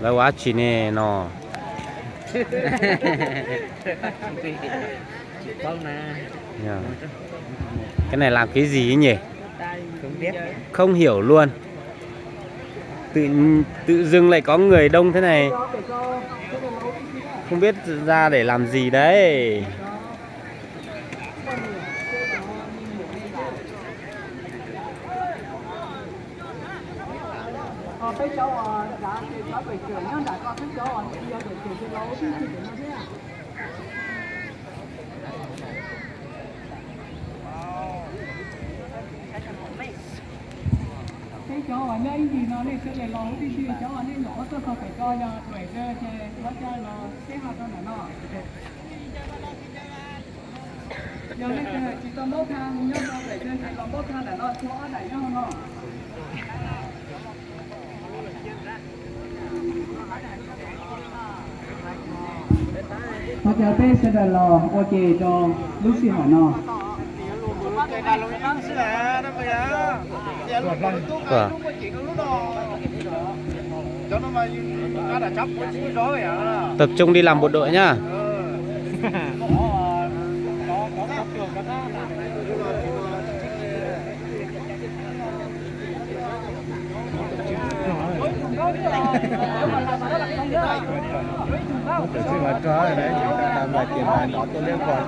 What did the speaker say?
Lâu quá chỉ nè nó. Yeah. Cái này làm cái gì ấy nhỉ? Không hiểu luôn. Tự dưng lại có người đông thế này. Không biết ra để làm gì đấy. cái cháu ở đây thì nó lên sẽ là lâu đi cháu ở đây nó tôi không phải coi là tuổi ra chơi nó chơi nó cái hạt nó giờ này chỉ có một thang nhớ nó phải chơi chỉ có một thang là nó chỗ này nhau nó ok bây giờ là lo ok cho Lucy hỏi nó Tập trung đi làm bộ đội nhá. Tự xin mà có rồi đấy, chúng ta làm lại tiền bài đó tôi liên quan.